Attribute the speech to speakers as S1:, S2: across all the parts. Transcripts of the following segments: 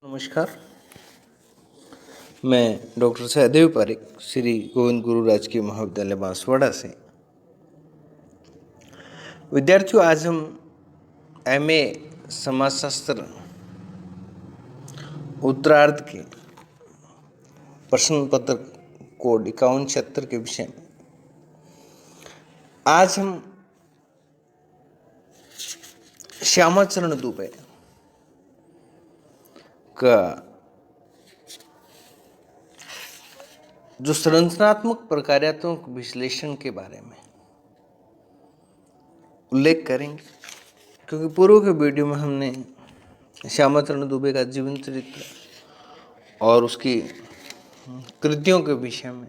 S1: नमस्कार। मैं डॉक्टर सहदेव पारिक श्री गोविंद गुरु राजकीय महाविद्यालय बांसवाड़ा से। विद्यार्थियों, आज हम एमए समाजशास्त्र उत्तरार्ध के प्रश्न पत्र कोड 5176 के विषय में आज हम श्यामाचरण दुबे का जो संरचनात्मक प्रकार्यात्मक विश्लेषण के बारे में उल्लेख करेंगे, क्योंकि पूर्व के वीडियो में हमने श्यामाचरण दुबे का जीवन चरित्र और उसकी कृतियों के विषय में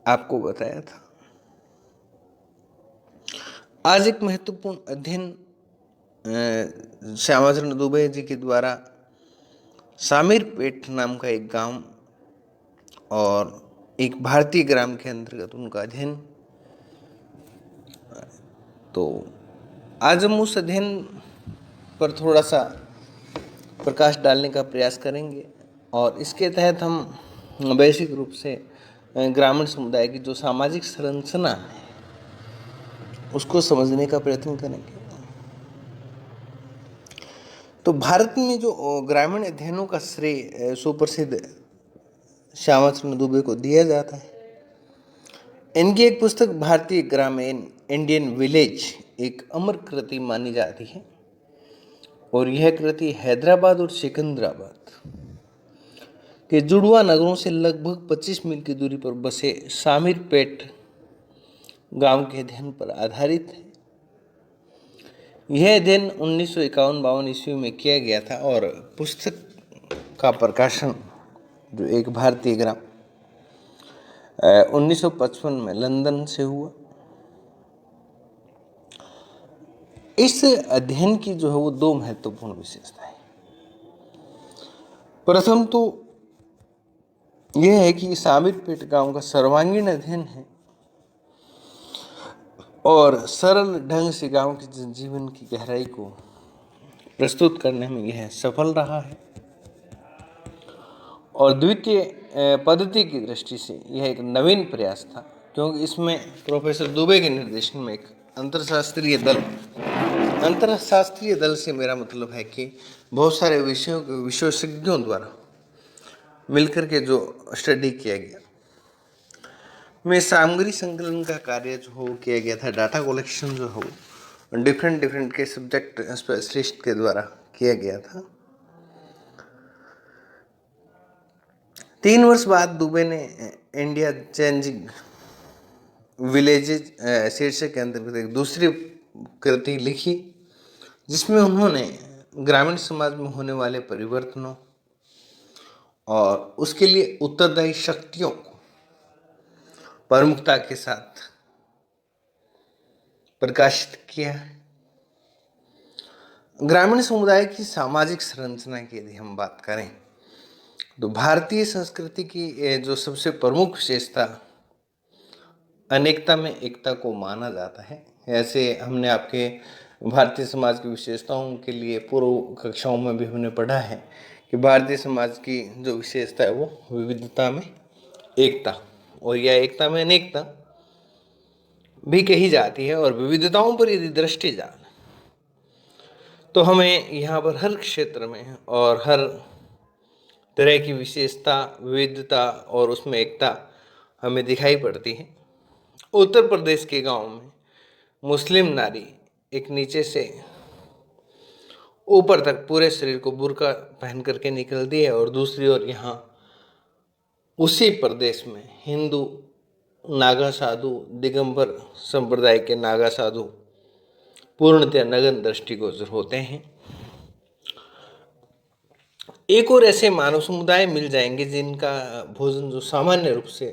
S1: आपको बताया था। आज एक महत्वपूर्ण अध्ययन श्यामाचरण दुबे जी के द्वारा सामीरपेट नाम का एक गांव और एक भारतीय ग्राम के अंतर्गत उनका अध्ययन। तो आज हम उस अध्ययन पर थोड़ा सा प्रकाश डालने का प्रयास करेंगे और इसके तहत हम वैश्विक रूप से ग्रामीण समुदाय की जो सामाजिक संरचना है उसको समझने का प्रयत्न करेंगे। तो भारत में जो ग्रामीण अध्ययनों का श्रेय सुप्रसिद्ध श्यामाचरण दुबे को दिया जाता है। इनकी एक पुस्तक भारतीय ग्रामीण इंडियन विलेज एक अमर कृति मानी जाती है और यह कृति हैदराबाद और सिकंदराबाद के जुड़वा नगरों से लगभग 25 मील की दूरी पर बसे सामीरपेट गांव के अध्ययन पर आधारित है। यह अध्ययन 1951-52 ईस्वी में किया गया था और पुस्तक का प्रकाशन जो एक भारतीय ग्राम 1955 में लंदन से हुआ। इस अध्ययन की जो है वो दो महत्वपूर्ण विशेषताएं। प्रथम तो यह है कि सामीरपेट गांव का सर्वांगीण अध्ययन है और सरल ढंग से गांव के जनजीवन की गहराई को प्रस्तुत करने में यह सफल रहा है। और द्वितीय पद्धति की दृष्टि से यह एक नवीन प्रयास था, क्योंकि इसमें प्रोफेसर दुबे के निर्देशन में एक अंतरशास्त्रीय दल से मेरा मतलब है कि बहुत सारे विषयों के विशेषज्ञों द्वारा मिलकर के जो स्टडी किया गया, में सामग्री संकलन का कार्य जो हो किया गया था। डाटा कलेक्शन जो हो डिफरेंट के सब्जेक्ट स्पेशलिस्ट के द्वारा किया गया था। 3 वर्ष बाद दुबे ने इंडिया चेंजिंग विलेजेज शीर्षक के अंतर्गत एक दूसरी कृति लिखी, जिसमें उन्होंने ग्रामीण समाज में होने वाले परिवर्तनों और उसके लिए उत्तरदायी शक्तियों को प्रमुखता के साथ प्रकाशित किया है। ग्रामीण समुदाय की सामाजिक संरचना की यदि हम बात करें तो भारतीय संस्कृति की जो सबसे प्रमुख विशेषता अनेकता में एकता को माना जाता है। ऐसे हमने आपके भारतीय समाज की विशेषताओं के लिए पूर्व कक्षाओं में भी हमने पढ़ा है कि भारतीय समाज की जो विशेषता है वो विविधता में एकता, और यह एकता में अनेकता भी कही जाती है। और विविधताओं पर यदि दृष्टि जाए तो हमें यहाँ पर हर क्षेत्र में और हर तरह की विशेषता, विविधता और उसमें एकता हमें दिखाई पड़ती है। उत्तर प्रदेश के गांव में मुस्लिम नारी एक नीचे से ऊपर तक पूरे शरीर को बुर्का पहन करके निकलती है, और दूसरी ओर यहाँ उसी प्रदेश में हिंदू नागा साधु, दिगंबर संप्रदाय के नागा साधु पूर्णतः नग्न दृष्टिगोचर होते हैं। एक और ऐसे मानव समुदाय मिल जाएंगे जिनका भोजन जो सामान्य रूप से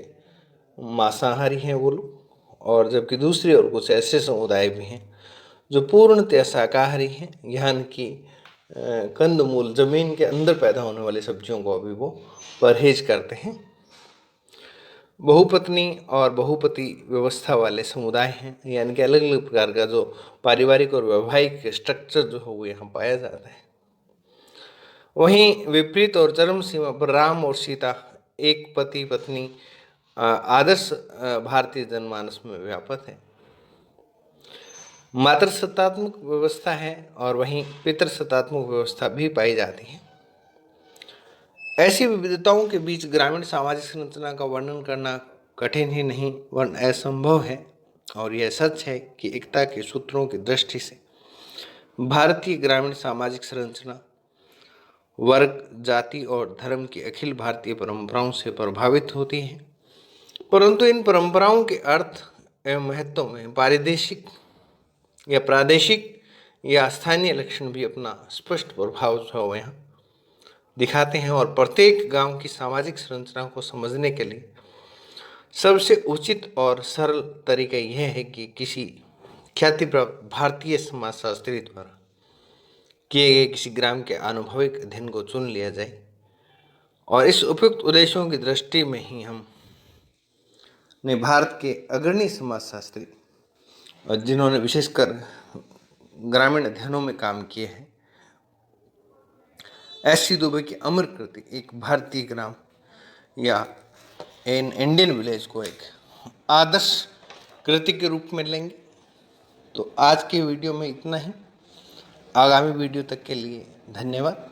S1: मांसाहारी हैं वो लोग, और जबकि दूसरी ओर कुछ ऐसे समुदाय भी हैं जो पूर्णतः शाकाहारी हैं। यहाँ की कंदमूल, जमीन के अंदर पैदा होने वाली सब्जियों को अभी वो परहेज करते हैं। बहुपत्नी और बहुपति व्यवस्था वाले समुदाय हैं, यानी कि अलग अलग प्रकार का जो पारिवारिक और वैवाहिक स्ट्रक्चर जो है वो यहाँ पाया जाता है। वहीं विपरीत और चरम सीमा पर राम और सीता एक पति पत्नी आदर्श भारतीय जनमानस में व्यापक है। मातृसत्तात्मक व्यवस्था है और वहीं पितृसत्तात्मक व्यवस्था भी पाई जाती है। ऐसी विविधताओं के बीच ग्रामीण सामाजिक संरचना का वर्णन करना कठिन ही नहीं वरन असंभव है। और यह सच है कि एकता के सूत्रों की दृष्टि से भारतीय ग्रामीण सामाजिक संरचना वर्ग, जाति और धर्म की अखिल भारतीय परंपराओं से प्रभावित होती है, परंतु इन परंपराओं के अर्थ एवं महत्व में पारिदेशिक या प्रादेशिक या स्थानीय लक्षण भी अपना स्पष्ट प्रभाव जो यहाँ दिखाते हैं। और प्रत्येक गांव की सामाजिक संरचना को समझने के लिए सबसे उचित और सरल तरीका यह है कि किसी ख्यातिप्राप्त भारतीय समाजशास्त्री द्वारा किए गए किसी ग्राम के अनुभविक अध्ययन को चुन लिया जाए और इस उपयुक्त उद्देश्यों की दृष्टि में ही हम ने भारत के अग्रणी समाजशास्त्री और जिन्होंने विशेषकर ग्रामीण अध्ययनों में काम किए हैं, एस सी दुबे की अमर कृति एक भारतीय ग्राम या एन इंडियन विलेज को एक आदर्श कृति के रूप में लेंगे। तो आज के वीडियो में इतना ही। आगामी वीडियो तक के लिए धन्यवाद।